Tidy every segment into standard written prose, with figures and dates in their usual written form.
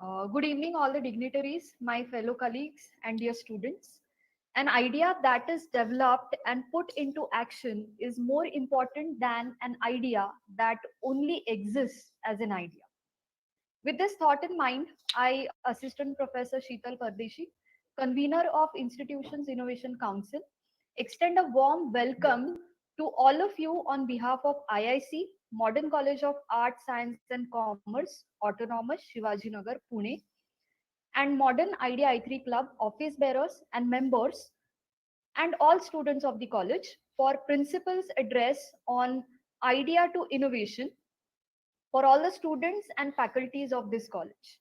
Good evening, all the dignitaries, my fellow colleagues, and dear students. An idea that is developed and put into action is more important than an idea that only exists as an idea. With this thought in mind, I, Assistant Professor Sheetal Pardeshi, convener of Institutions Innovation Council, extend a warm welcome to all of you on behalf of IIC, Modern College of Arts, Science and Commerce, Autonomous, Shivajinagar, Pune, and Modern Idea I3 Club, office bearers and members, and all students of the college for principal's address on idea to innovation for all the students and faculties of this college.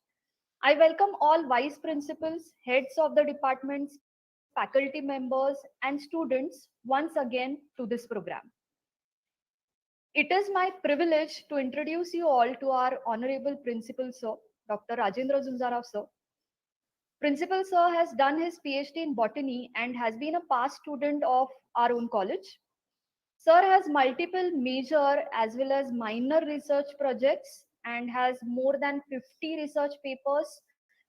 I welcome all vice principals, heads of the departments, faculty members, and students once again to this program. It is my privilege to introduce you all to our Honorable Principal Sir, Dr. Rajendra Zunzarao Sir. Principal Sir has done his PhD in botany and has been a past student of our own college. Sir has multiple major as well as minor research projects and has more than 50 research papers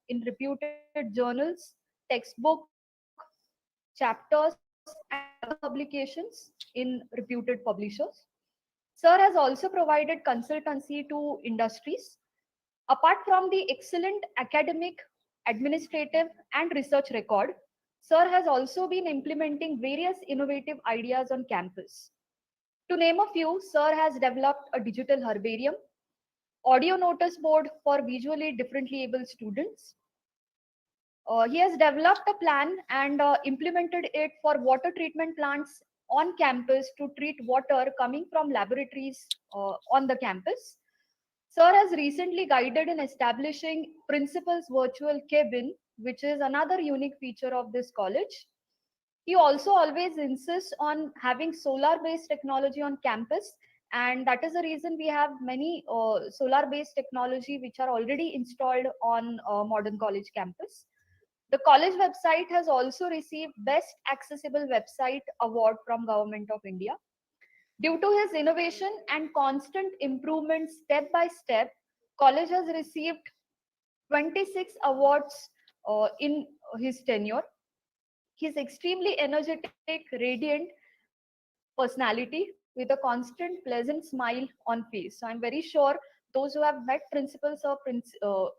in reputed journals, textbook, chapters, and other publications in reputed publishers. Sir has also provided consultancy to industries. Apart from the excellent academic, administrative, and research record, Sir has also been implementing various innovative ideas on campus. To name a few, Sir has developed a digital herbarium, audio notice board for visually differently able students. He has developed a plan and implemented it for water treatment plants on campus to treat water coming from laboratories on the campus. Sir has recently guided in establishing Principal's Virtual Cabin, which is another unique feature of this college. He also always insists on having solar based technology on campus, and that is the reason we have many solar based technology which are already installed on modern college campus. The college website has also received Best Accessible Website Award from Government of India. Due to his innovation and constant improvement step by step, college has received 26 awards in his tenure. He's extremely energetic, radiant personality with a constant, pleasant smile on face. So I'm very sure those who have met principals or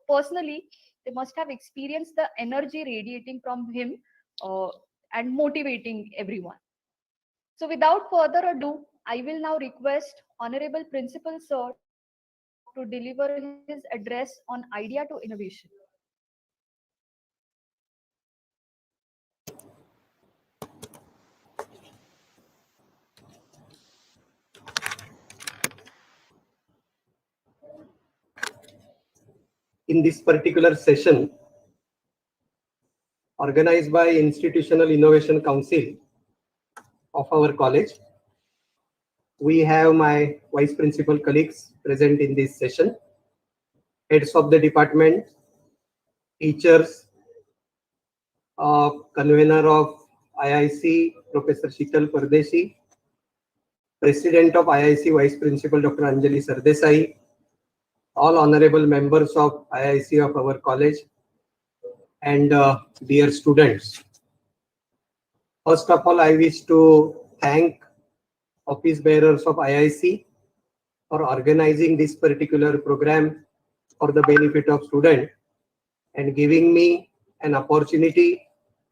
personally, they must have experienced the energy radiating from him uh, and motivating everyone. So without further ado, I will now request Honorable Principal Sir to deliver his address on idea to innovation. In this particular session, organized by Institutional Innovation Council of our college, we have my vice principal colleagues present in this session, heads of the department, teachers, convener of IIC, Professor Sheetal Pardeshi, president of IIC, vice principal Dr. Anjali Sardesai, all honorable members of IIC of our college, and dear students. First of all, I wish to thank office bearers of IIC for organizing this particular program for the benefit of students and giving me an opportunity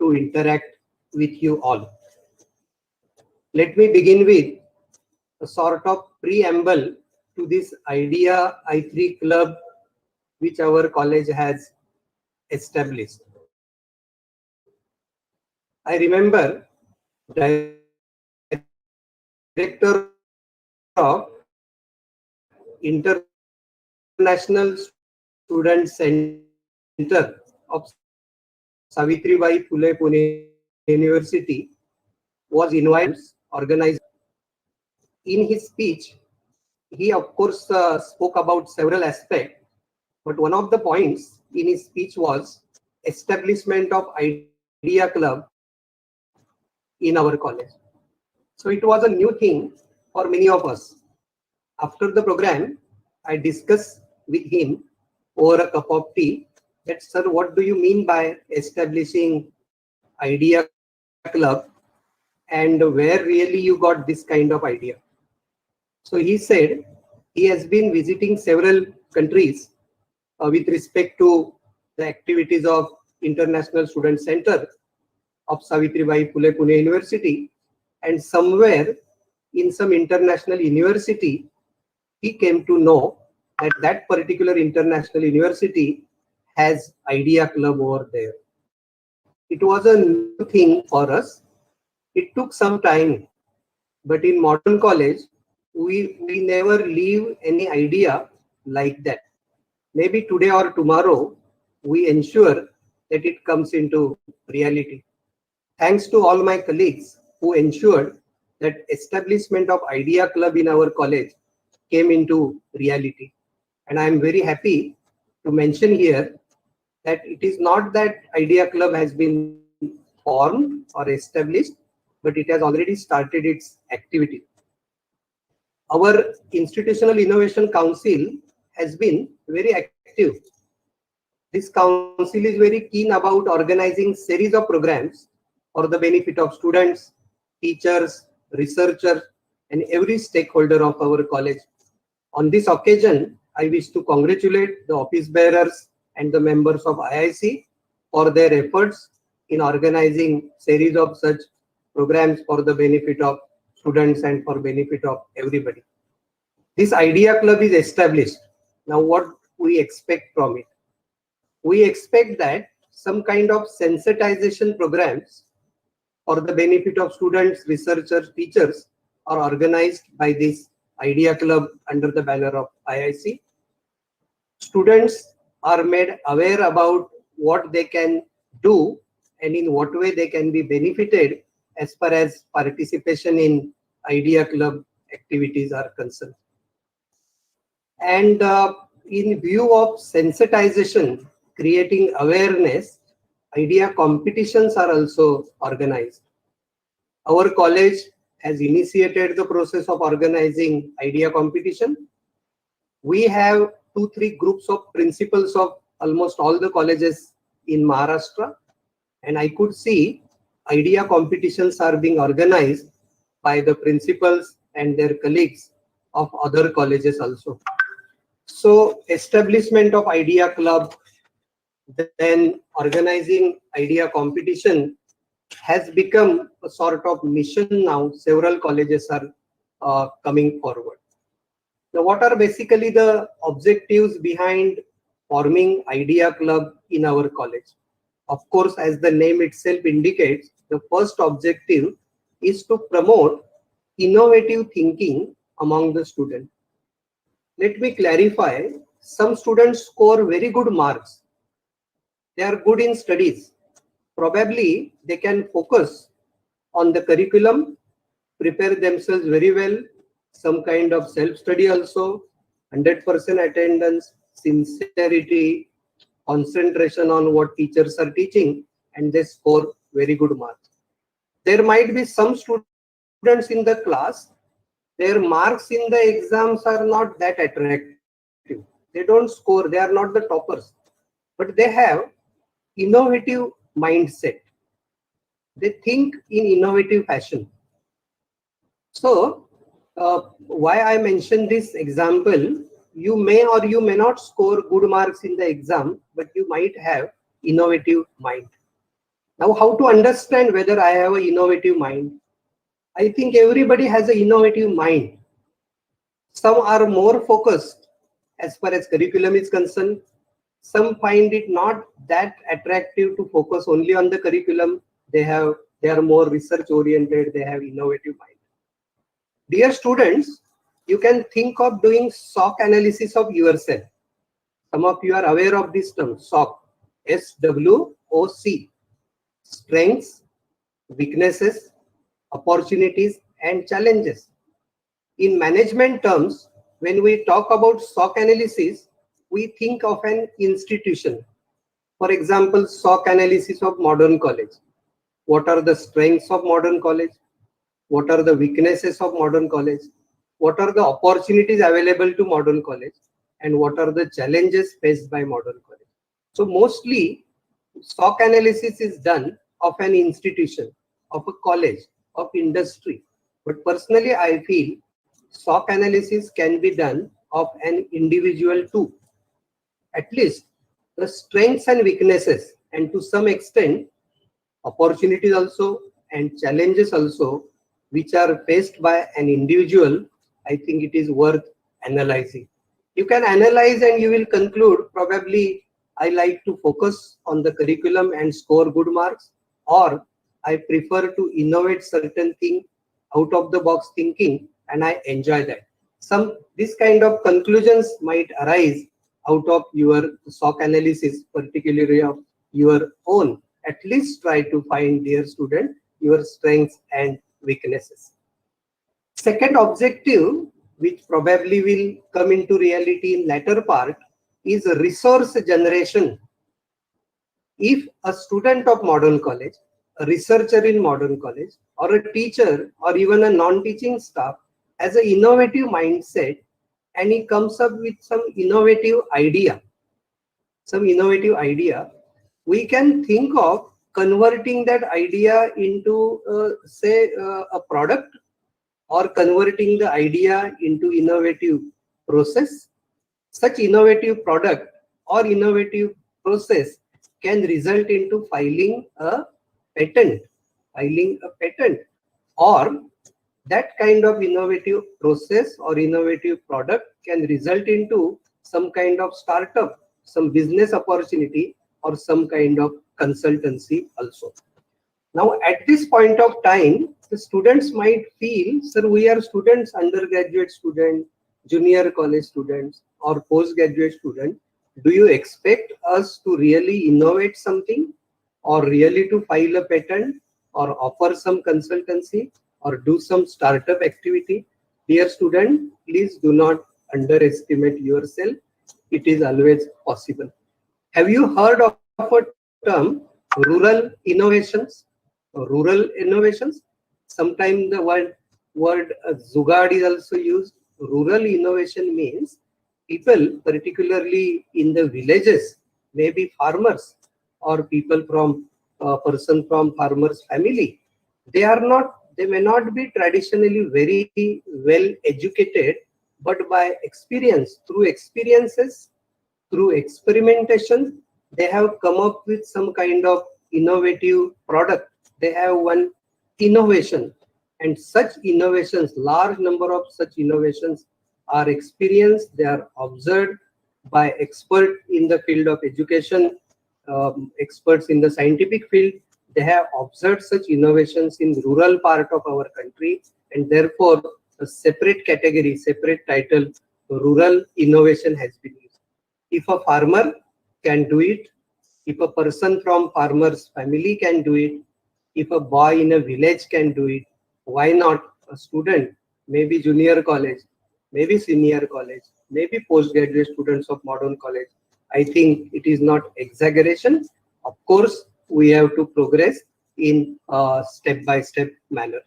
to interact with you all. Let me begin with a sort of preamble to this Idea I3 Club which our college has established. I remember Director of International Student Center of Savitribai Phule Pune University was invited organized. In his speech, he of course spoke about several aspects, but one of the points in his speech was establishment of Idea Club in our college. So it was a new thing for many of us. After the program, I discussed with him over a cup of tea that, sir, what do you mean by establishing Idea Club, and where really you got this kind of idea? So he said he has been visiting several countries with respect to the activities of International Student Center of Savitribai Phule Pune University, and somewhere in some international university, he came to know that that particular international university has Idea Club over there. It was a new thing for us. It took some time, but in modern college, we never leave any idea like that. Maybe today or tomorrow, we ensure that it comes into reality. Thanks to all my colleagues who ensured that establishment of Idea Club in our college came into reality. And I am very happy to mention here that it is not that Idea Club has been formed or established, but it has already started its activity. Our Institutional Innovation Council has been very active. This council is very keen about organizing series of programs for the benefit of students, teachers, researchers, and every stakeholder of our college. On this occasion, I wish to congratulate the office bearers and the members of IIC for their efforts in organizing series of such programs for the benefit of students and for benefit of everybody. This Idea Club is established. Now what we expect from it? We expect that some kind of sensitization programs for the benefit of students, researchers, teachers are organized by this Idea Club under the banner of IIC. Students are made aware about what they can do and in what way they can be benefited as far as participation in Idea Club activities are concerned. And in view of sensitization, creating awareness, idea competitions are also organized. Our college has initiated the process of organizing idea competition. We have 2-3 groups of principals of almost all the colleges in Maharashtra, and I could see idea competitions are being organized by the principals and their colleagues of other colleges also. So establishment of Idea Club, then organizing idea competition has become a sort of mission now. Several colleges are coming forward. Now, what are basically the objectives behind forming Idea Club in our college? Of course, as the name itself indicates, the first objective is to promote innovative thinking among the students. Let me clarify, some students score very good marks. They are good in studies. Probably they can focus on the curriculum, prepare themselves very well, some kind of self-study also, 100% attendance, sincerity, concentration on what teachers are teaching, and they score very good marks. There might be some students in the class, their marks in the exams are not that attractive. They don't score, they are not the toppers, but they have innovative mindset. They think in innovative fashion. So, why I mention this example, you may or you may not score good marks in the exam, but you might have innovative mind. Now, how to understand whether I have an innovative mind? I think everybody has an innovative mind. Some are more focused as far as curriculum is concerned. Some find it not that attractive to focus only on the curriculum. They are more research oriented. They have innovative mind. Dear students, you can think of doing SWOT analysis of yourself. Some of you are aware of this term, SWOT, SWOC, strengths, weaknesses, opportunities, and challenges. In management terms, when we talk about SWOT analysis, we think of an institution. For example, SWOT analysis of modern college. What are the strengths of modern college? What are the weaknesses of modern college? What are the opportunities available to modern college? And what are the challenges faced by modern college? So mostly SOC analysis is done of an institution, of a college, of industry. But personally, I feel SOC analysis can be done of an individual too. At least the strengths and weaknesses, and to some extent opportunities also and challenges also, which are faced by an individual, I think it is worth analyzing. You can analyze and you will conclude probably I like to focus on the curriculum and score good marks, or I prefer to innovate certain thing, out of the box thinking, and I enjoy that. Some this kind of conclusions might arise out of your SOC analysis, particularly of your own. At least try to find, dear student, your strengths and weaknesses. Second objective, which probably will come into reality in latter part, is resource generation. If a student of modern college, a researcher in modern college, or a teacher, or even a non-teaching staff has an innovative mindset, and he comes up with some innovative idea, we can think of converting that idea into, say, a product, or converting the idea into innovative process. Such innovative product or innovative process can result into patent, filing a patent, or that kind of innovative process or innovative product can result into some kind of startup, some business opportunity, or some kind of consultancy also. Now, at this point of time, the students might feel, sir, we are students, undergraduate students, junior college students, or postgraduate students. Do you expect us to really innovate something, or really to file a patent, or offer some consultancy, or do some startup activity? Dear student, please do not underestimate yourself. It is always possible. Have you heard of a term, rural innovations? Rural innovations. Sometimes the word zugad is also used. Rural innovation means people, particularly in the villages, maybe farmers or people from person from farmers family. They may not be traditionally very well educated, but by experience, through experimentation, they have come up with some kind of innovative product. They have one innovation, and such innovations, large number of such innovations are experienced, they are observed by experts in the field of education, experts in the scientific field. They have observed such innovations in rural part of our country, and therefore a separate category, separate title, rural innovation has been used. If a farmer can do it, if a person from farmer's family can do it, if a boy in a village can do it, why not a student, maybe junior college, maybe senior college, maybe postgraduate students of modern college? I think it is not exaggeration. Of course, we have to progress in a step-by-step manner.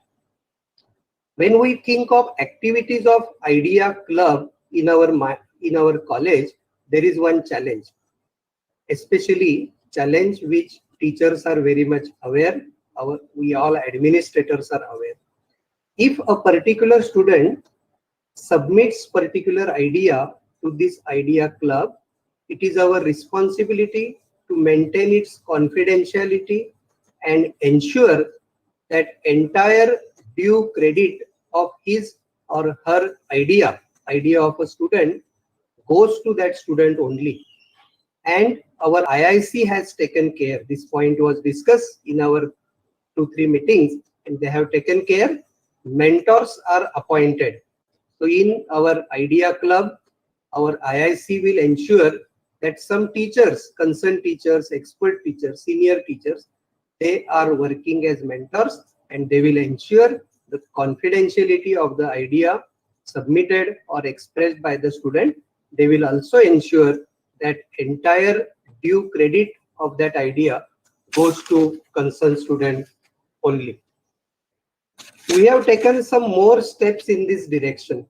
When we think of activities of idea club in our college, there is one challenge, especially challenge which teachers are very much aware, we all administrators are aware. If a particular student submits particular idea to this idea club, it is our responsibility to maintain its confidentiality and ensure that entire due credit of his or her idea of a student, goes to that student only. And our IIC has taken care. This point was discussed in our 2-3 meetings, and they have taken care. Mentors are appointed. So in our idea club, our IIC will ensure that some teachers, concerned teachers, expert teachers, senior teachers, they are working as mentors, and they will ensure the confidentiality of the idea submitted or expressed by the student. They will also ensure that entire due credit of that idea goes to concerned student only. We have taken some more steps in this direction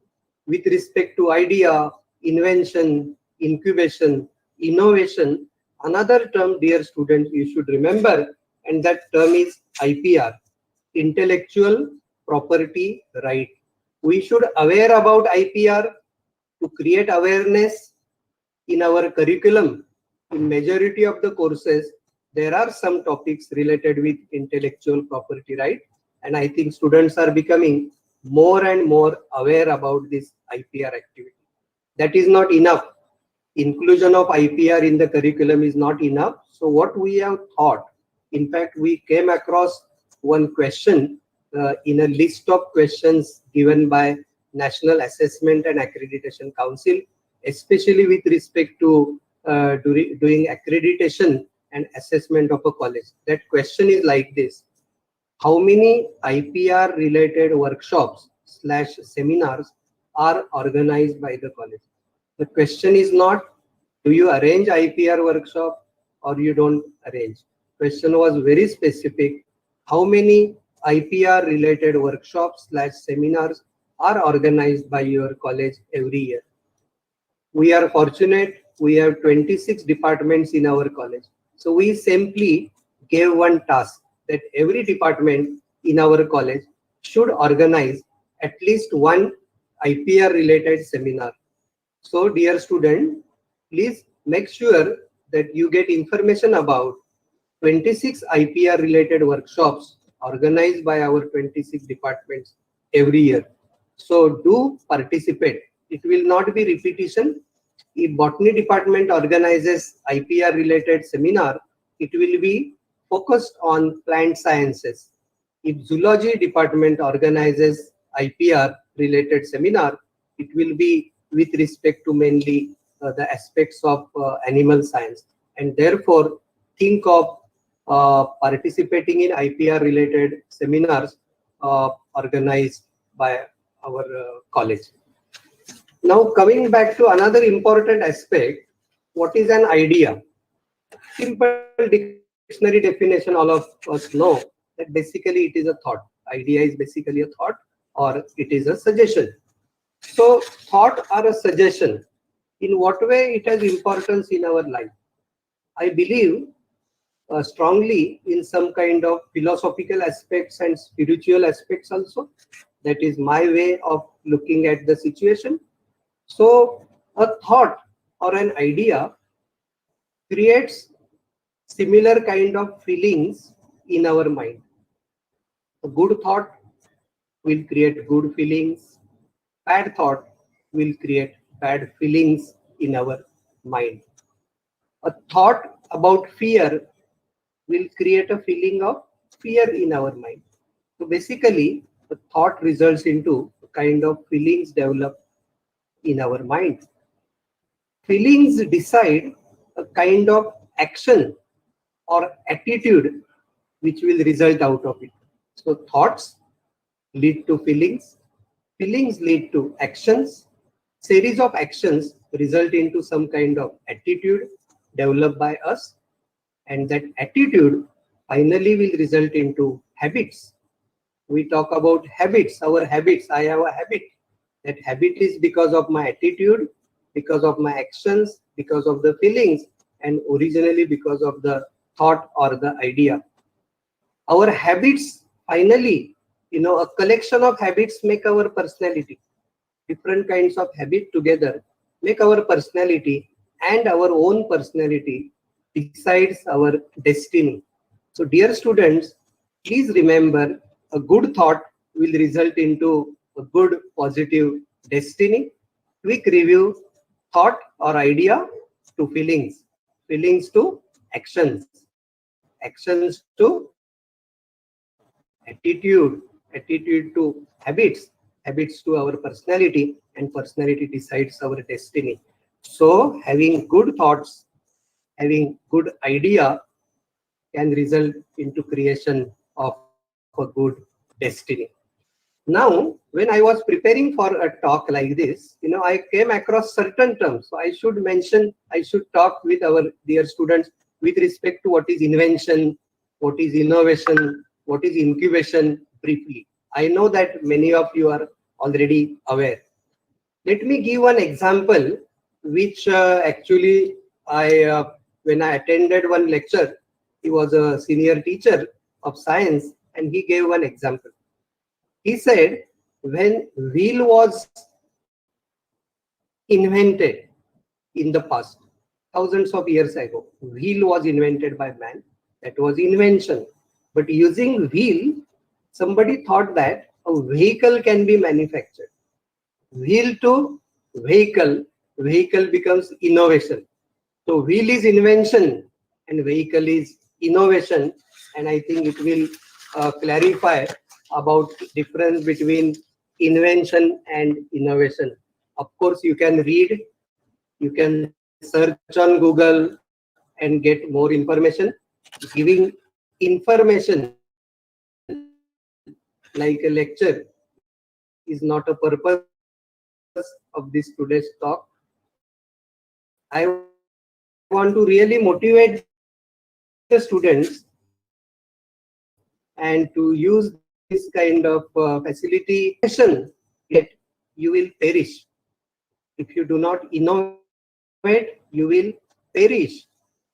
with respect to idea, invention, incubation, innovation. another term, dear students, you should remember, and that term is IPR, Intellectual Property Right. We should aware about IPR to create awareness in our curriculum. In majority of the courses, there are some topics related with intellectual property right, and I think students are becoming more and more aware about this IPR activity. That is not enough. Inclusion of IPR in the curriculum is not enough. So what we have thought, in fact, we came across one question in a list of questions given by National Assessment and Accreditation Council, especially with respect to doing accreditation and assessment of a college. That question is like this: how many IPR related workshops / seminars are organized by the college? The question is not, do you arrange IPR workshop or you don't arrange? Question was very specific. How many IPR related workshops / seminars are organized by your college every year? We are fortunate, we have 26 departments in our college. So we simply gave one task that every department in our college should organize at least one IPR related seminar. So dear student, please make sure that you get information about 26 IPR related workshops organized by our 26 departments every year. So do participate. It will not be repetition. If botany department organizes IPR related seminar, it will be focused on plant sciences. If zoology department organizes IPR related seminar, it will be with respect to mainly the aspects of animal science. And therefore, think of participating in IPR related seminars organized by our college. Now coming back to another important aspect, what is an idea? Simple dictionary definition, all of us know that basically it is a thought. Idea is basically a thought or it is a suggestion. So thought or a suggestion, in what way it has importance in our life? I believe strongly in some kind of philosophical aspects and spiritual aspects also. That is my way of looking at the situation. So a thought or an idea creates similar kind of feelings in our mind. A good thought will create good feelings. Bad thought will create bad feelings in our mind. A thought about fear will create a feeling of fear in our mind. So basically, the thought results into a kind of feelings develop in our mind. Feelings decide a kind of action or attitude which will result out of it. So thoughts lead to feelings, feelings lead to actions, series of actions result into some kind of attitude developed by us, and that attitude finally will result into habits. We talk about habits, our habits. I have a habit. That habit is because of my attitude, because of my actions, because of the feelings, and originally because of the thought or the idea. Our habits finally, a collection of habits make our personality. Different kinds of habit together make our personality, and our own personality decides our destiny. So dear students, please remember, a good thought will result into a good positive destiny. Quick review: thought or idea to feelings, feelings to actions, actions to attitude, attitude to habits, habits to our personality, and personality decides our destiny. So having good thoughts, having good idea can result into creation of a good destiny. Now, when I was preparing for a talk like this, I came across certain terms. So I should mention, I should talk with our dear students with respect to what is invention, what is innovation, what is incubation briefly. I know that many of you are already aware. Let me give one example which actually I when I attended one lecture. He was a senior teacher of science, and he gave one example. He said, when wheel was invented in the past, thousands of years ago, wheel was invented by man. That was invention. But using wheel, somebody thought that a vehicle can be manufactured. Wheel to vehicle, vehicle becomes innovation. So wheel is invention and vehicle is innovation. And I think it will clarify about difference between invention and innovation. Of course, you can read, you can search on Google and get more information. Giving information like a lecture is not a purpose of this today's talk. I want to really motivate the students and to use this kind of facility. Innovation, yet you will perish. If you do not innovate, you will perish.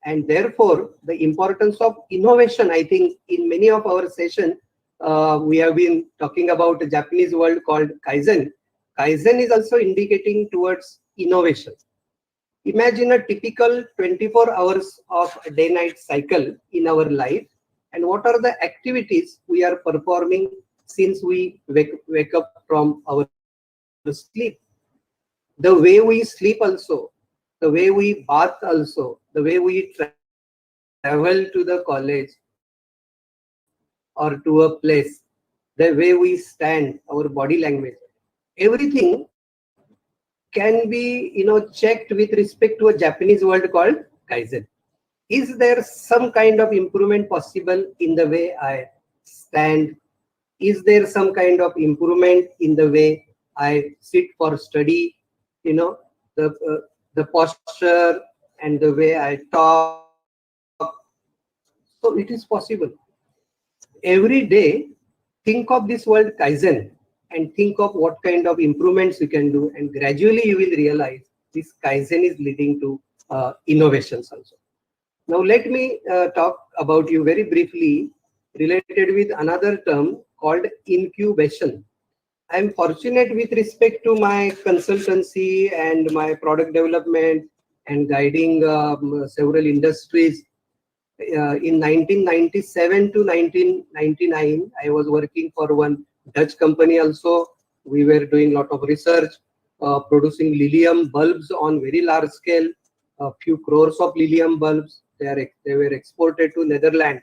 And therefore, the importance of innovation, I think in many of our sessions, we have been talking about a Japanese word called Kaizen. Kaizen is also indicating towards innovation. Imagine a typical 24 hours of day-night cycle in our life, and what are the activities we are performing since we wake up from our sleep. The way we sleep also, the way we bath also, the way we travel to the college or to a place, the way we stand, our body language, everything can be checked with respect to a Japanese word called Kaizen. Is there some kind of improvement possible in the way I stand? Is there some kind of improvement in the way I sit for study? The posture and the way I talk. So it is possible. Every day, think of this word Kaizen and think of what kind of improvements you can do, and gradually you will realize this Kaizen is leading to innovations also. Now let me talk about you very briefly related with another term called incubation. I am fortunate with respect to my consultancy and my product development and guiding several industries. In 1997 to 1999, I was working for one Dutch company also. We were doing a lot of research, producing lilium bulbs on very large scale, a few crores of lilium bulbs. They were exported to Netherlands.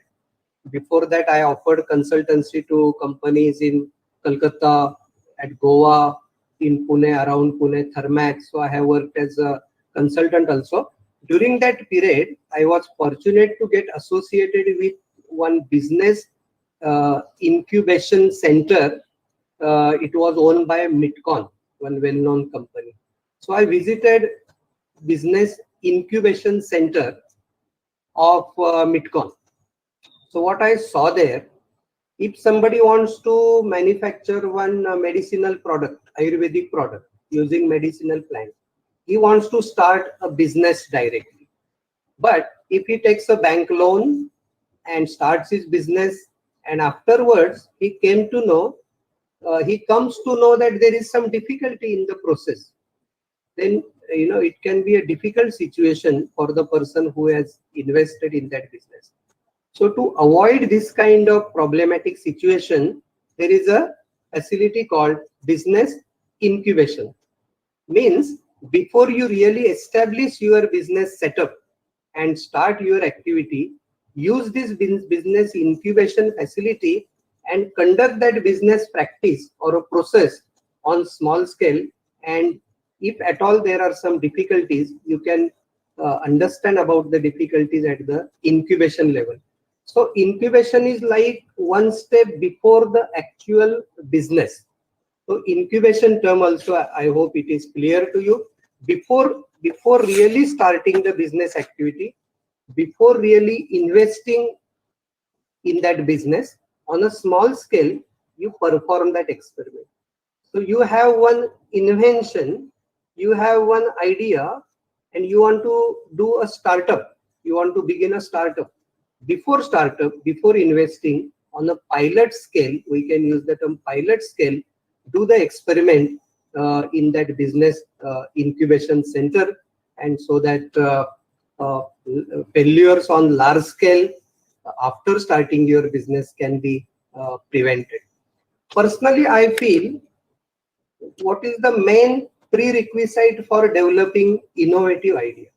Before that, I offered consultancy to companies in Kolkata, at Goa, in Pune, around Pune, Thermax. So I have worked as a consultant also. During that period, I was fortunate to get associated with one business incubation center. It was owned by Mitcon, one well-known company. So I visited business incubation center of Mitcon. So what I saw there, if somebody wants to manufacture one medicinal product, Ayurvedic product using medicinal plants, he wants to start a business directly. But if he takes a bank loan and starts his business, and afterwards he comes to know that there is some difficulty in the process, then it can be a difficult situation for the person who has invested in that business. So to avoid this kind of problematic situation, there is a facility called business incubation. Means before you really establish your business setup and start your activity, use this business incubation facility and conduct that business practice or a process on small scale. And if at all there are some difficulties, you can understand about the difficulties at the incubation level. So incubation is like one step before the actual business. So incubation term also, I hope it is clear to you. Before really starting the business activity, before really investing in that business on a small scale, you perform that experiment. So you have one invention, you have one idea, and you want to do a startup. you want to begin a startup. Before investing on a pilot scale, we can use the term pilot scale, do the experiment in that business incubation center, and so that failures on large scale after starting your business can be prevented. Personally, I feel what is the main prerequisite for developing innovative idea?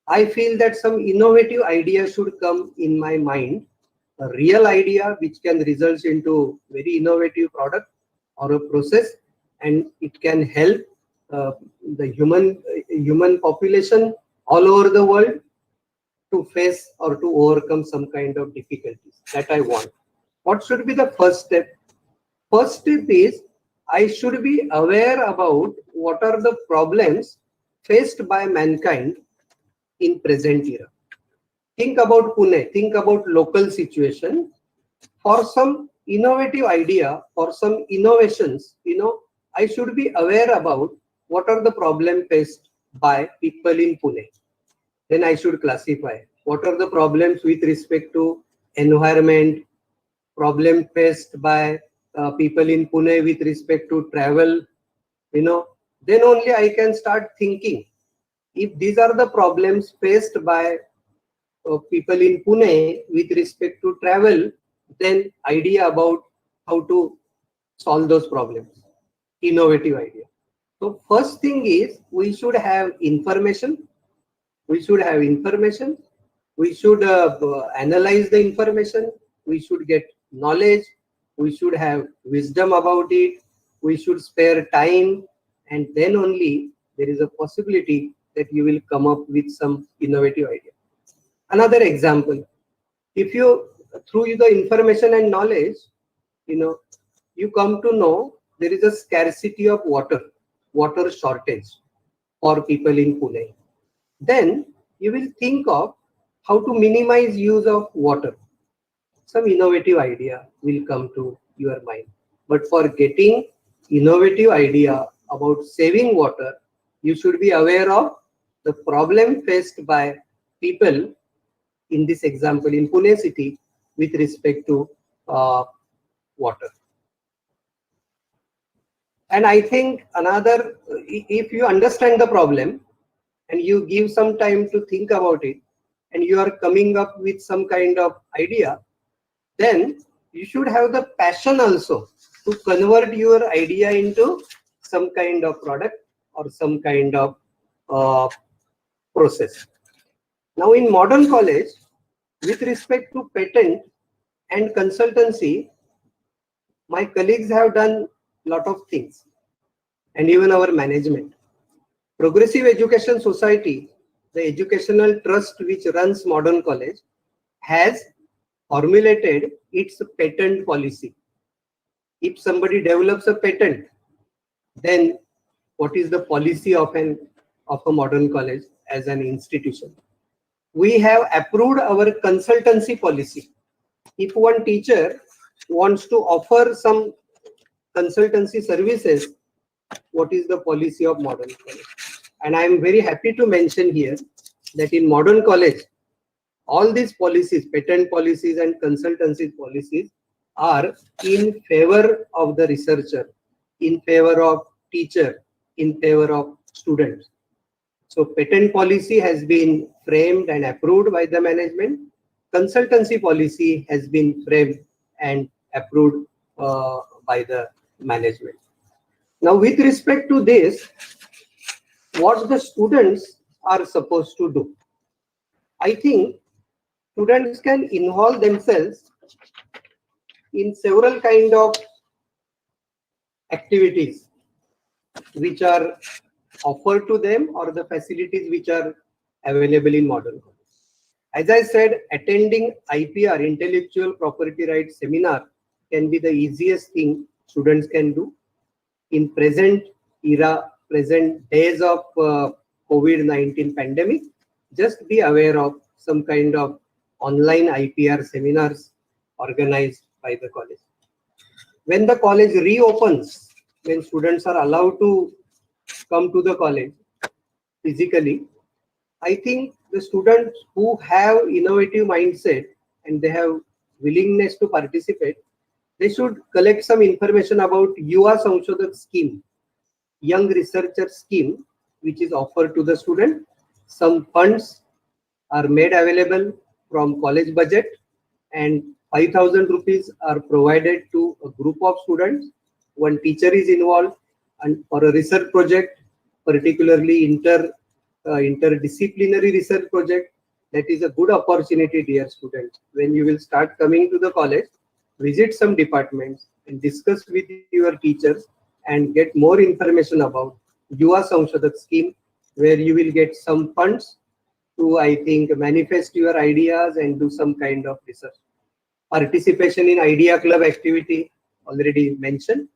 I feel that some innovative idea should come in my mind, a real idea which can result into very innovative product or a process, and it can help the human population all over the world to face or to overcome some kind of difficulties that I want. What should be the first step? First step is I should be aware about what are the problems faced by mankind in present era. Think about Pune, think about local situation. For some innovative idea, for some innovations, I should be aware about what are the problems faced by people in Pune. Then I should classify what are the problems with respect to environment, problem faced by people in Pune with respect to travel, then only I can start thinking. If these are the problems faced by people in Pune with respect to travel, then idea about how to solve those problems, innovative idea. So first thing is we should have information. We should analyze the information. We should get knowledge. We should have wisdom about it. We should spare time, and then only there is a possibility that you will come up with some innovative idea. Another example, if you, through the information and knowledge, you come to know there is a scarcity of water shortage for people in Pune. Then you will think of how to minimize use of water. Some innovative idea will come to your mind. But for getting innovative idea about saving water, you should be aware of the problem faced by people, in this example in Pune city, with respect to water. And I think another, if you understand the problem and you give some time to think about it, and you are coming up with some kind of idea, then you should have the passion also to convert your idea into some kind of product or some kind of process. Now in modern college, with respect to patent and consultancy, my colleagues have done a lot of things, and even our management. Progressive Education Society, the educational trust which runs modern college, has formulated its patent policy. If somebody develops a patent, then what is the policy of a modern college as an institution? We have approved our consultancy policy. If one teacher wants to offer some consultancy services, what is the policy of modern college? And I am very happy to mention here that in modern college, all these policies, patent policies and consultancy policies, are in favor of the researcher, in favor of teacher, in favor of students. So patent policy has been framed and approved by the management. Consultancy policy has been framed and approved by the management. Now, with respect to this, what the students are supposed to do? I think students can involve themselves in several kind of activities which are offered to them, or the facilities which are available in modern college. As I said, attending IPR, intellectual property rights seminar, can be the easiest thing students can do. In present era, present days of COVID-19 pandemic, just be aware of some kind of online IPR seminars organized by the college. When the college reopens, when students are allowed to come to the college physically, I think the students who have innovative mindset and they have willingness to participate, they should collect some information about Yuva Sanshothan scheme, young researcher scheme, which is offered to the student. Some funds are made available from college budget, and 5,000 rupees are provided to a group of students. One teacher is involved, and for a research project, particularly interdisciplinary research project. That is a good opportunity, dear students. When you will start coming to the college, visit some departments and discuss with your teachers and get more information about Yuva Sanshothan scheme, where you will get some funds to, I think, manifest your ideas and do some kind of research. Participation in Idea Club activity, already mentioned.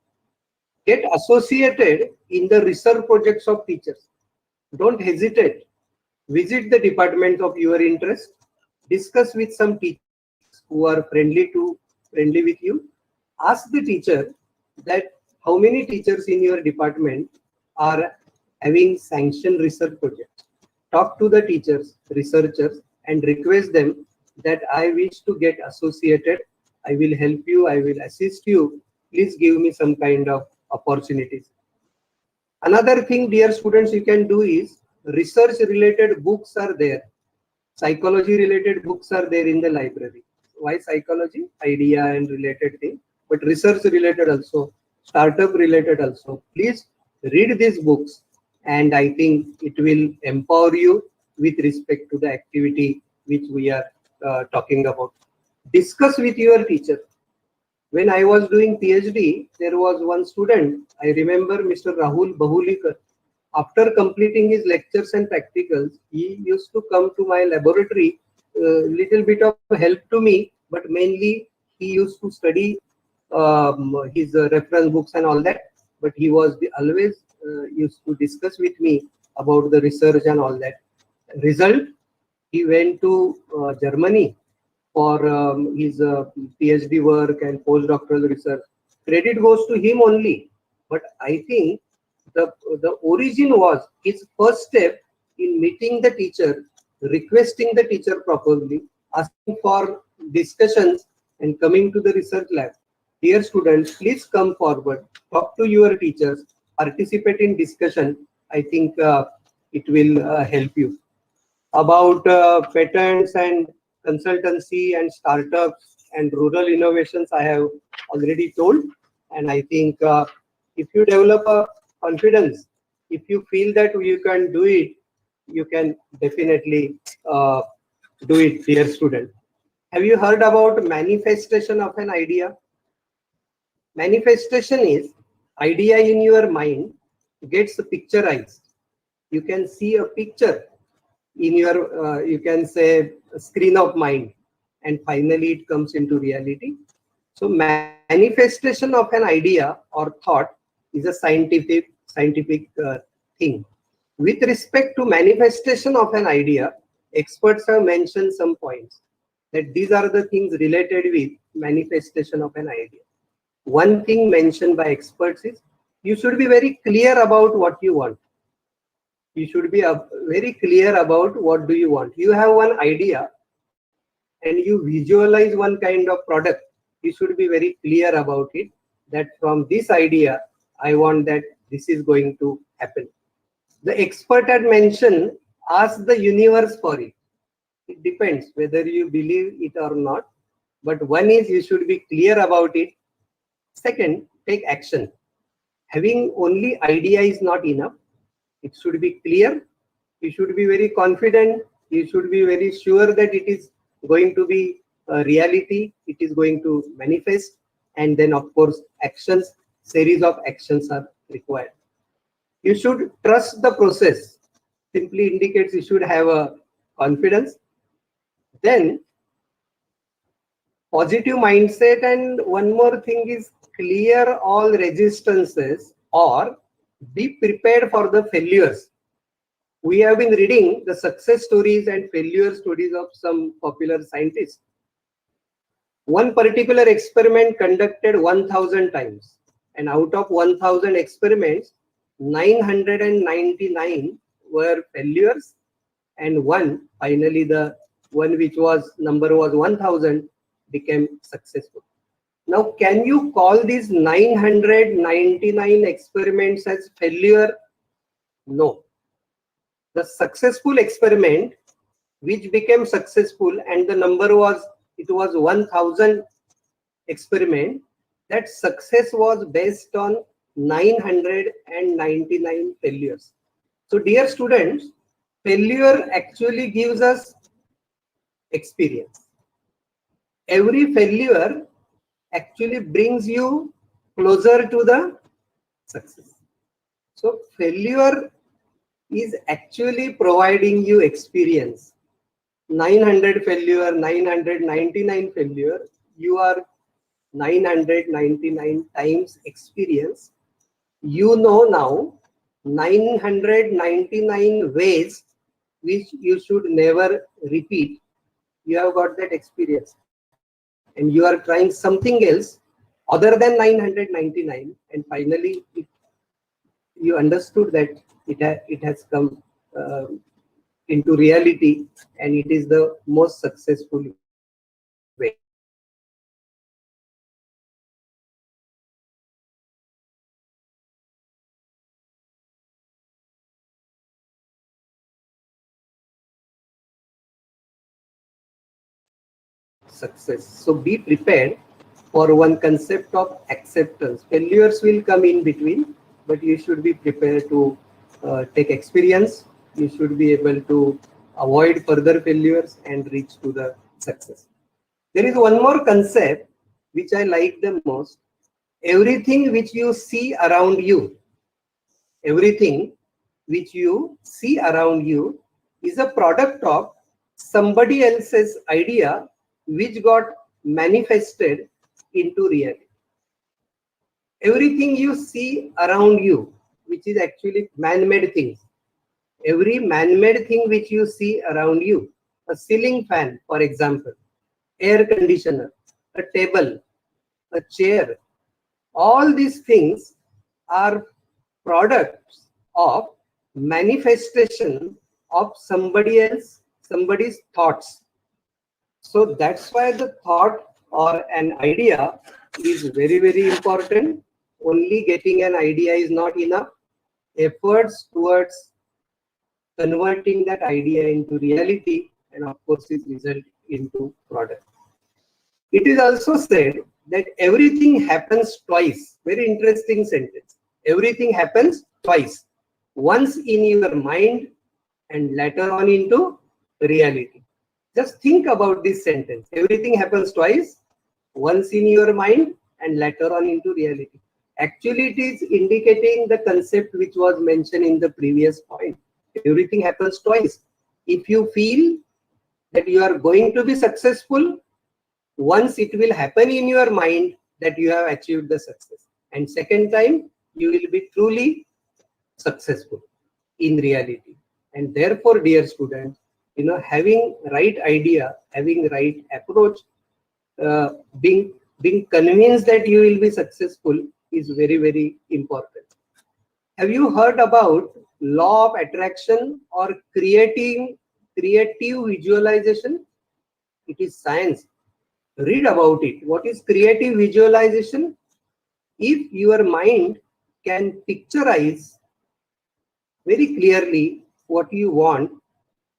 Get associated in the research projects of teachers. Don't hesitate. Visit the department of your interest. Discuss with some teachers who are friendly with you. Ask the teacher that how many teachers in your department are having sanctioned research projects. Talk to the teachers, researchers, and request them that I wish to get associated. I will help you. I will assist you. Please give me some kind of opportunities. Another thing, dear students, you can do is research related books are there. Psychology related books are there in the library. Why psychology? Idea and related thing, but research related also, startup related also. Please read these books, and I think it will empower you with respect to the activity which we are talking about. Discuss with your teacher. When I was doing PhD, there was one student, I remember Mr. Rahul Bahulikar. After completing his lectures and practicals, he used to come to my laboratory, little bit of help to me, but mainly he used to study his reference books and all that. But he was always used to discuss with me about the research and all that. Result, he went to Germany for his PhD work and postdoctoral research. Credit goes to him only. But I think the origin was his first step in meeting the teacher, requesting the teacher properly, asking for discussions, and coming to the research lab. Dear students, please come forward, talk to your teachers, participate in discussion. I think it will help you. About patents and consultancy and startups and rural innovations, I have already told. And I think if you develop a confidence, if you feel that you can do it, you can definitely do it, dear student. Have you heard about manifestation of an idea? Manifestation is idea in your mind gets picturized. You can see a picture in your, you can say, screen of mind, and finally it comes into reality. So manifestation of an idea or thought is a scientific thing. With respect to manifestation of an idea, experts have mentioned some points that these are the things related with manifestation of an idea. One thing mentioned by experts is you should be very clear about what you want. You should be very clear about what do you want. You have one idea and you visualize one kind of product. You should be very clear about it, that from this idea, I want that this is going to happen. The expert had mentioned, ask the universe for it. It depends whether you believe it or not. But one is you should be clear about it. Second, take action. Having only idea is not enough. It should be clear. You should be very confident. You should be very sure that it is going to be a reality. It is going to manifest. And then, of course, actions, series of actions are required. You should trust the process. Simply indicates you should have a confidence. Then, positive mindset, and one more thing is clear all resistances or be prepared for the failures. We have been reading the success stories and failure stories of some popular scientists. One particular experiment conducted 1,000 times, and out of 1,000 experiments, 999 were failures and one, finally the one which was number was 1000 became successful. Now, can you call these 999 experiments as failure? No. The successful experiment which became successful and the number was, it was 1000 experiment, that success was based on 999 failures. So dear students, failure actually gives us experience. Every failure actually brings you closer to the success. So failure is actually providing you experience. 900 failure, 999 failure, you are 999 times experience. You know now 999 ways which you should never repeat. You have got that experience and you are trying something else other than 999, and finally you understood that it has come into reality, and it is the most successful way. Success. So be prepared for one concept of acceptance. Failures will come in between, but you should be prepared to take experience. You should be able to avoid further failures and reach to the success. There is one more concept which I like the most. Everything which you see around you, everything which you see around you is a product of somebody else's idea which got manifested into reality. Everything you see around you, which is actually man-made things, every man-made thing which you see around you, a ceiling fan, for example, air conditioner, a table, a chair, all these things are products of manifestation of somebody else, somebody's thoughts. So that's why the thought or an idea is very, very important. Only getting an idea is not enough. Efforts towards converting that idea into reality, and of course it result into product. It is also said that everything happens twice. Very interesting sentence. Everything happens twice. Once in your mind and later on into reality. Just think about this sentence. Everything happens twice. Once in your mind and later on into reality. Actually, it is indicating the concept which was mentioned in the previous point. Everything happens twice. If you feel that you are going to be successful, once it will happen in your mind that you have achieved the success, and second time you will be truly successful in reality. And therefore, dear students, having right idea, having right approach, being convinced that you will be successful is very, very important. Have you heard about law of attraction or creative visualization? It is science. Read about it. What is creative visualization? If your mind can picturize very clearly what you want,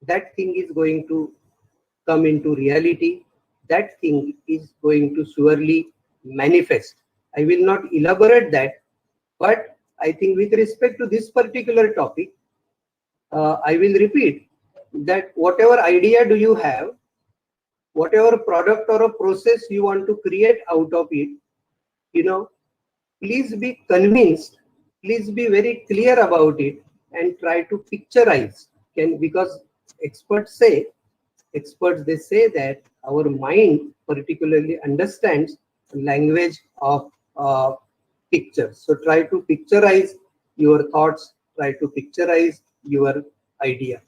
that thing is going to come into reality. That thing is going to surely manifest. I will not elaborate that, but I think with respect to this particular topic, I will repeat that whatever idea do you have, whatever product or a process you want to create out of it, please be convinced, please be very clear about it and try to picturize. Because experts they say that our mind particularly understands language of pictures. So try to picturize your thoughts, try to picturize your idea.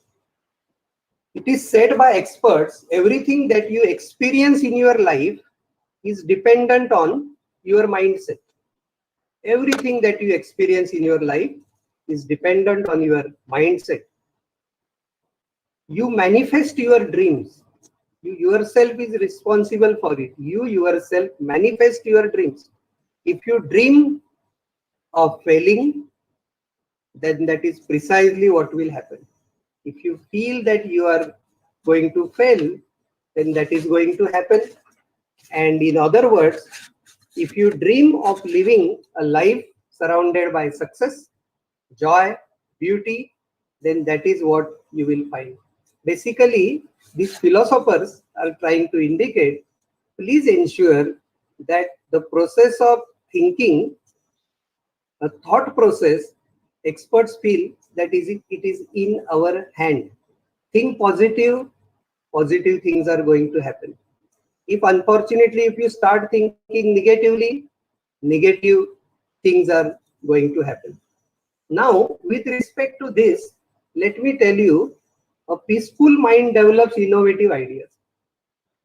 It is said by experts, everything that you experience in your life is dependent on your mindset. Everything that you experience in your life is dependent on your mindset. You manifest your dreams. You yourself is responsible for it. You yourself manifest your dreams. If you dream of failing, then that is precisely what will happen. If you feel that you are going to fail, then that is going to happen. And in other words, if you dream of living a life surrounded by success, joy, beauty, then that is what you will find. Basically, these philosophers are trying to indicate, please ensure that the process of thinking, a thought process, experts feel that it is in our hand. Think positive, positive things are going to happen. If unfortunately, if you start thinking negatively, negative things are going to happen. Now, with respect to this, let me tell you, a peaceful mind develops innovative ideas.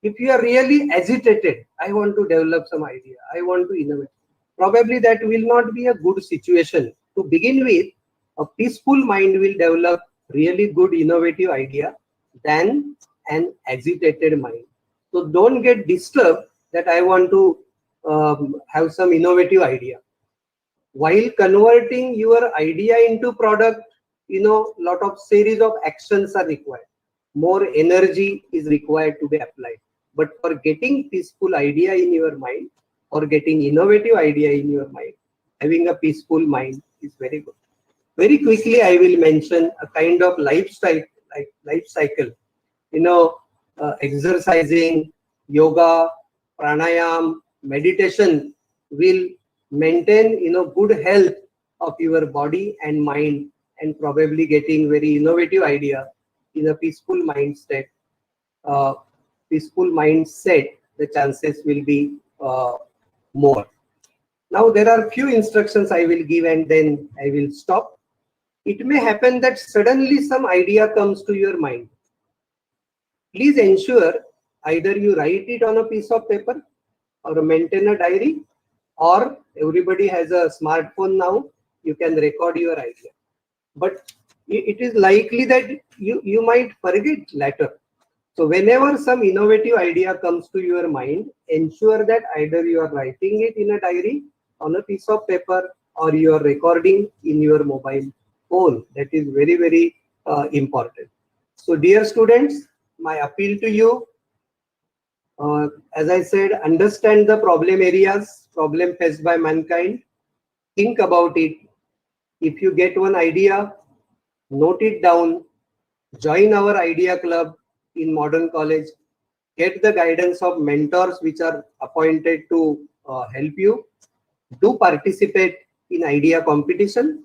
If you are really agitated, I want to develop some idea, I want to innovate, probably that will not be a good situation. To begin with, a peaceful mind will develop really good innovative idea than an agitated mind. So don't get disturbed that I want to have some innovative idea. While converting your idea into product, lot of series of actions are required. More energy is required to be applied. But for getting peaceful idea in your mind or getting innovative idea in your mind, having a peaceful mind is very good. Very quickly, I will mention a kind of lifestyle, like life cycle. Exercising, yoga, pranayam, meditation will maintain good health of your body and mind, and probably getting very innovative idea in a peaceful mindset. uh, Peaceful mindset, the chances will be more. Now there are few instructions I will give and then I will stop. It may happen that suddenly some idea comes to your mind. Please ensure either you write it on a piece of paper or maintain a diary, or everybody has a smartphone now, you can record your idea. But it is likely that you might forget later. So whenever some innovative idea comes to your mind, ensure that either you are writing it in a diary on a piece of paper or you are recording in your mobile phone. That is very, very important. So dear students, my appeal to you, as I said, understand the problem areas, problem faced by mankind, think about it. If you get one idea, note it down, join our idea club in modern college, get the guidance of mentors which are appointed to help you, do participate in idea competition,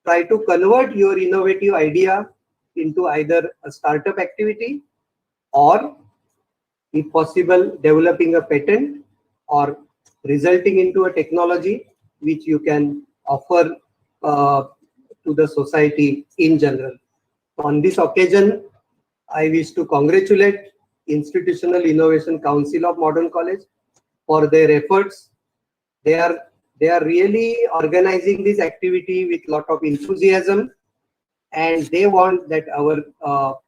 try to convert your innovative idea into either a startup activity or, if possible, developing a patent or resulting into a technology which you can offer uh, to the society in general. On this occasion, I wish to congratulate Institutional Innovation Council of Modern College for their efforts. They are really organizing this activity with lot of enthusiasm, and they want that our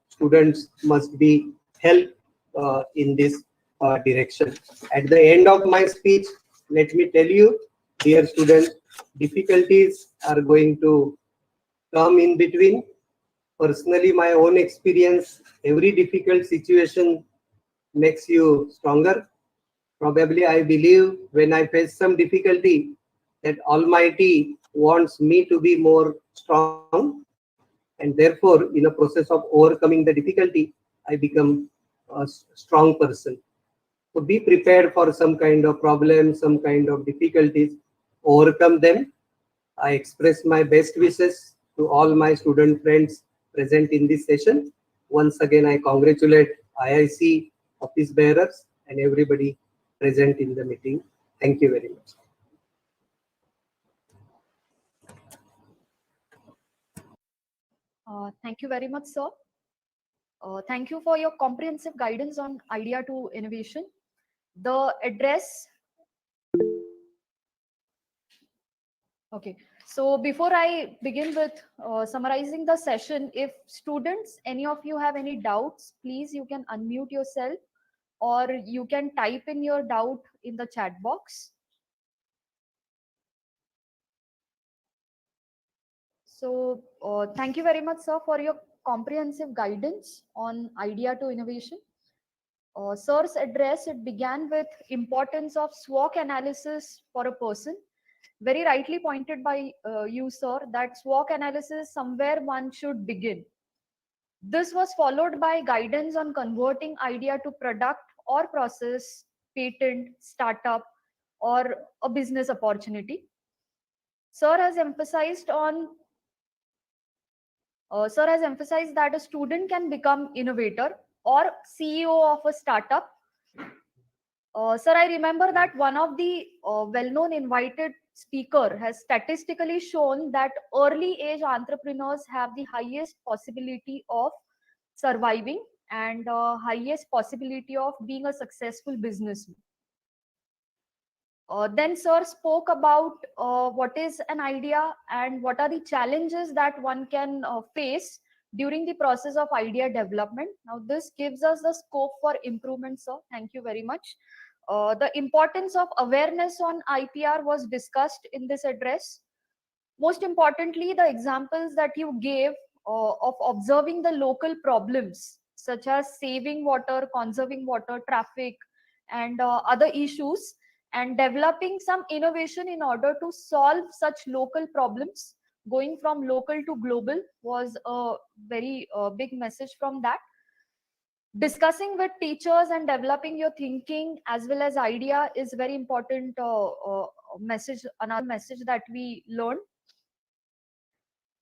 students must be helped in this direction. At the end of my speech, let me tell you, dear students, difficulties are going to come in between. Personally, my own experience, every difficult situation makes you stronger. Probably I believe when I face some difficulty that Almighty wants me to be more strong, and therefore in a process of overcoming the difficulty, I become a strong person. So be prepared for some kind of problems, some kind of difficulties, overcome them. I express my best wishes to all my student friends present in this session. Once again, I congratulate IIC office bearers and everybody present in the meeting. Thank you very much. Thank you very much, sir. Thank you for your comprehensive guidance on idea to innovation. The address, okay. So before I begin with summarizing the session, if students, any of you have any doubts, please you can unmute yourself or you can type in your doubt in the chat box. So thank you very much, sir, for your comprehensive guidance on idea to innovation. Sir's address, it began with importance of SWOT analysis for a person. Very rightly pointed by you, sir, that SWOT analysis somewhere one should begin. This was followed by guidance on converting idea to product or process, patent, startup, or a business opportunity. Sir has emphasized on Sir has emphasized that a student can become innovator or CEO of a startup. Sir, I remember that one of the well-known invited speaker has statistically shown that early age entrepreneurs have the highest possibility of surviving and highest possibility of being a successful businessman. Then Sir spoke about what is an idea and what are the challenges that one can face during the process of idea development. Now, this gives us the scope for improvement, sir. Thank you very much. The importance of awareness on IPR was discussed in this address. Most importantly, the examples that you gave of observing the local problems, such as saving water, conserving water, traffic, and other issues, and developing some innovation in order to solve such local problems, going from local to global, was a very big message from that. Discussing with teachers and developing your thinking as well as idea is very important message, another message that we learned.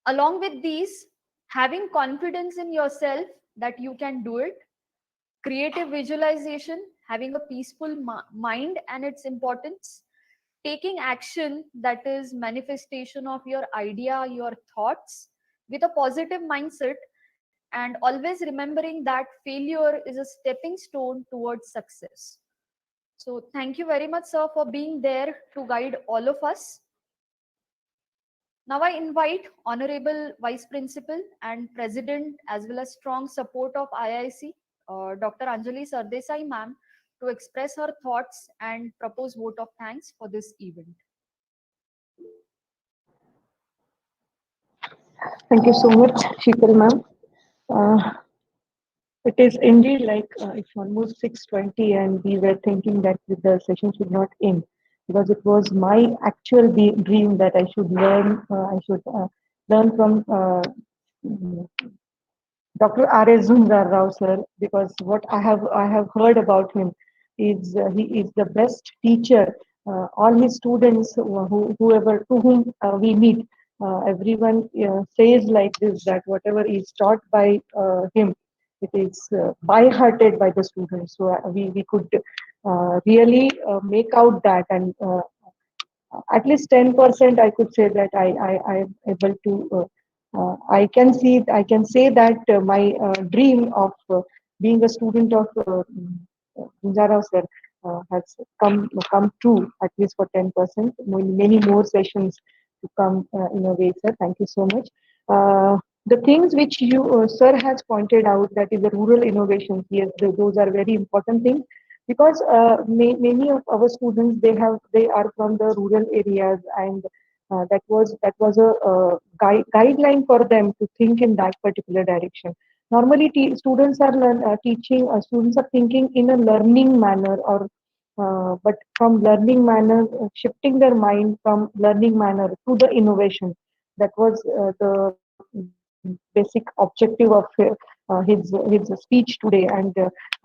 Along with these, having confidence in yourself that you can do it, creative visualization, having a peaceful mind and its importance, taking action, that is manifestation of your idea, your thoughts with a positive mindset, and always remembering that failure is a stepping stone towards success. So thank you very much, sir, for being there to guide all of us. Now I invite Honorable Vice Principal and President as well as strong support of IIC, Dr. Anjali Sardesai ma'am, to express her thoughts and propose vote of thanks for this event. Thank you so much, Sheetal ma'am. Uh, it is indeed like it's almost 6:20, and we were thinking that the session should not end because it was my actual dream that I should learn. I should learn from Dr. R.S. Zungar Rao sir, because what I have heard about him is he is the best teacher. All his students, whoever to whom we meet, everyone says like this, that whatever is taught by him, it is by-hearted by the students. So we could really make out that, and at least 10% I could say that I am able to I can say that my dream of being a student of Gunjara sir has come true, at least for 10%. Many more sessions to come in a way, sir. Thank you so much. The things which you sir has pointed out, that is the rural innovations, yes, those are very important things, because many of our students, they are from the rural areas, and that was a guideline for them to think in that particular direction. Normally students are teaching students are thinking in a learning manner, or but from learning manner, shifting their mind from learning manner to the innovation. That was the basic objective of his speech today. And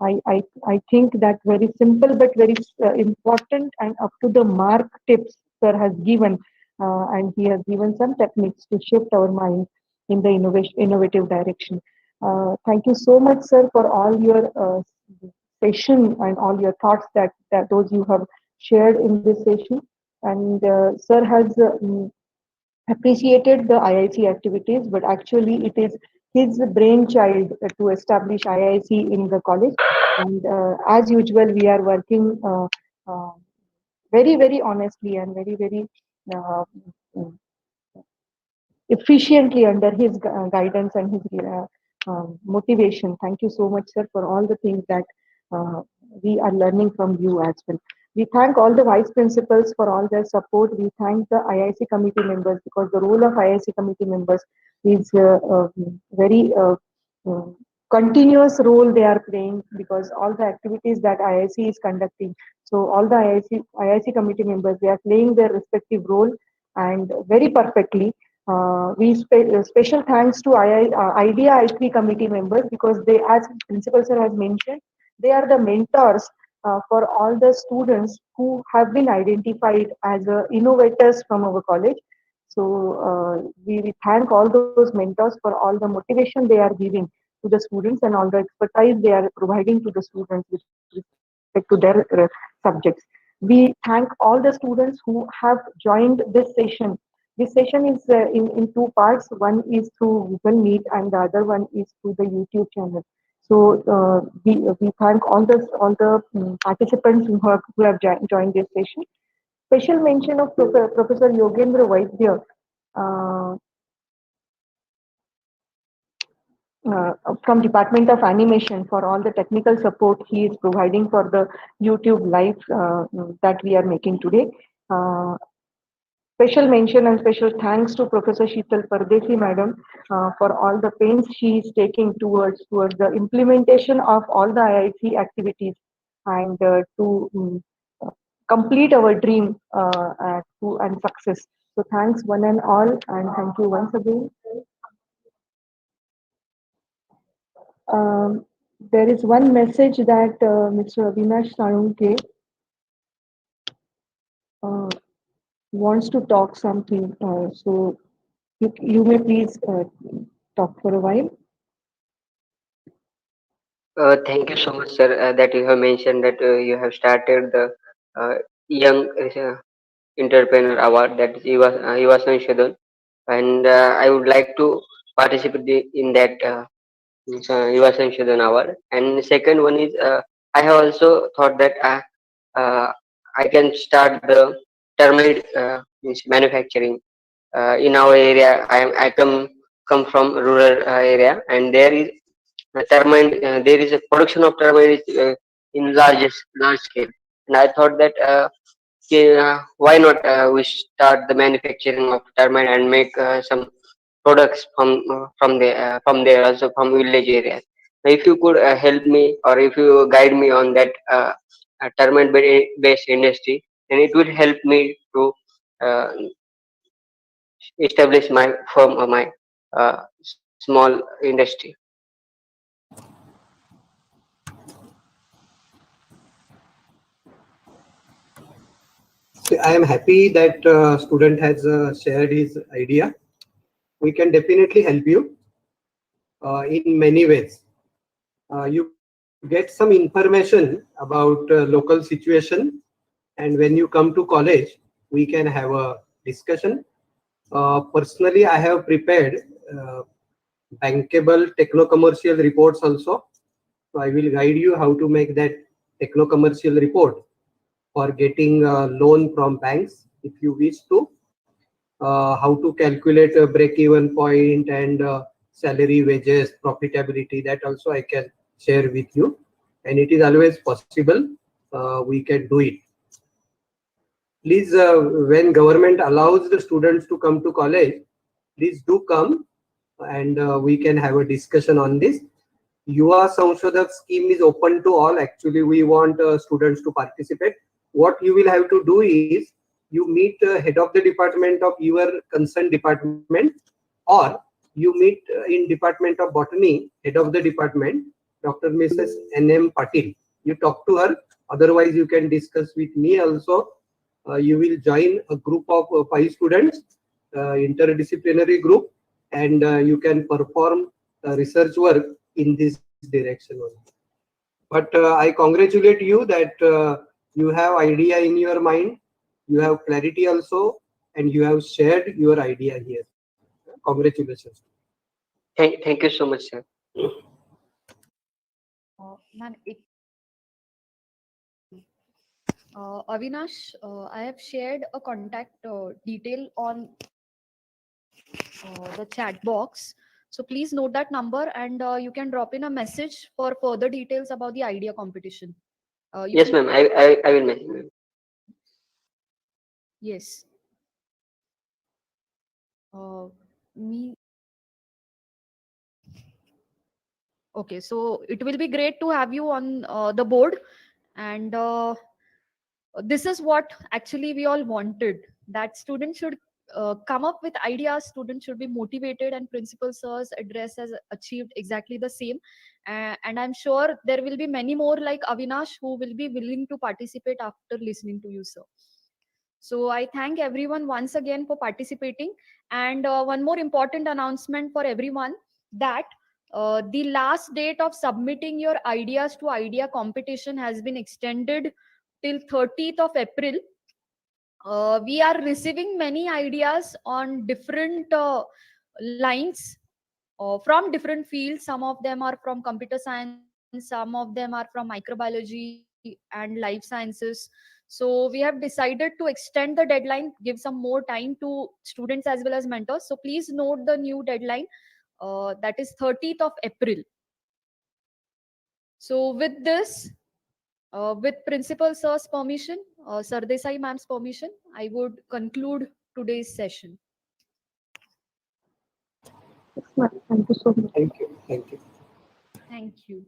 I think that very simple but very important and up to the mark tips sir has given, and he has given some techniques to shift our mind in the innovative direction. Thank you so much, sir, for all your session and all your thoughts that those you have shared in this session. And sir has appreciated the IIC activities, but actually it is his brainchild to establish IIC in the college. And as usual, we are working very, very honestly and very, very uh, efficiently under his guidance and his motivation. Thank you so much, sir, for all the things that uh, we are learning from you as well. We thank all the vice principals for all their support. We thank the IIC committee members because the role of IIC committee members is very uh, continuous role they are playing because all the activities that IIC is conducting. So all the IIC committee members, they are playing their respective role and very perfectly. Special thanks to IDEA I3 committee members because they, as Principal Sir has mentioned, they are the mentors for all the students who have been identified as innovators from our college. So we thank all those mentors for all the motivation they are giving to the students and all the expertise they are providing to the students with respect to their subjects. We thank all the students who have joined this session. This session is in two parts. One is through Google Meet and the other one is through the YouTube channel. So we thank all the participants who have joined this session. Special mention of Professor Yogendra Vaidya uh, from Department of Animation for all the technical support he is providing for the YouTube live that we are making today. Uh, Special mention and special thanks to Professor Sheetal Pardesi Madam for all the pains she is taking towards the implementation of all the IIT activities and to complete our dream and success. So thanks one and all, and thank you once again. Um, there is one message that Mr. Avinash Sayunke uh, wants to talk something. So you may please talk for a while. Thank you so much, sir, that you have mentioned that you have started the Young Entrepreneur Award, that is Yuva Sanshadhan, and I would like to participate in that Yuva Sanshadhan Award. And second one is I have also thought that uh, I can start the termite means manufacturing in our area. I come from rural area, and there is termite. There is a production of termite in large scale, and I thought that okay, why not we start the manufacturing of termite and make some products from there also from village areas. If you could help me or if you guide me on that termite based industry, then it will help me to uh, establish my firm or my small industry. So I am happy that student has shared his idea. We can definitely help you in many ways. You get some information about local situation, and when you come to college, we can have a discussion. Personally, I have prepared uh, bankable techno-commercial reports also. So I will guide you how to make that techno-commercial report for getting a loan from banks if you wish to. How to calculate a break-even point and salary, wages, profitability. That also I can share with you, and it is always possible. We can do it. Please, when government allows the students to come to college, please do come, and we can have a discussion on this. Yuva Sanshadhak scheme is open to all. Actually, we want students to participate. What you will have to do is you meet head of the department of your concerned department, or you meet in Department of Botany, head of the department, Dr. Mrs. N.M. Patil. You talk to her. Otherwise, you can discuss with me also. You will join a group of 5 students, interdisciplinary group, and you can perform research work in this direction only. But I congratulate you that you have idea in your mind, you have clarity also, and you have shared your idea here. Congratulations. Thank you so much, sir. Ma'am, Avinash, I have shared a contact detail on the chat box. So please note that number, and you can drop in a message for further details about the idea competition. You Yes, can, ma'am. I will mention, ma'am. yes. Me. Okay, so it will be great to have you on the board, and this is what actually we all wanted, that students should come up with ideas, students should be motivated, and principal sirs address has achieved exactly the same. And I'm sure there will be many more like Avinash who will be willing to participate after listening to you, sir. So I thank everyone once again for participating. And one more important announcement for everyone, that the last date of submitting your ideas to idea competition has been extended till 30th of April. We are receiving many ideas on different lines from different fields. Some of them are from computer science, some of them are from microbiology and life sciences. So we have decided to extend the deadline, give some more time to students as well as mentors. So please note the new deadline, that is 30th of April. So with this, with Principal Sir's permission, Sardesai ma'am's permission, I would conclude today's session. Thank you so much. Thank you. Thank you. Thank you.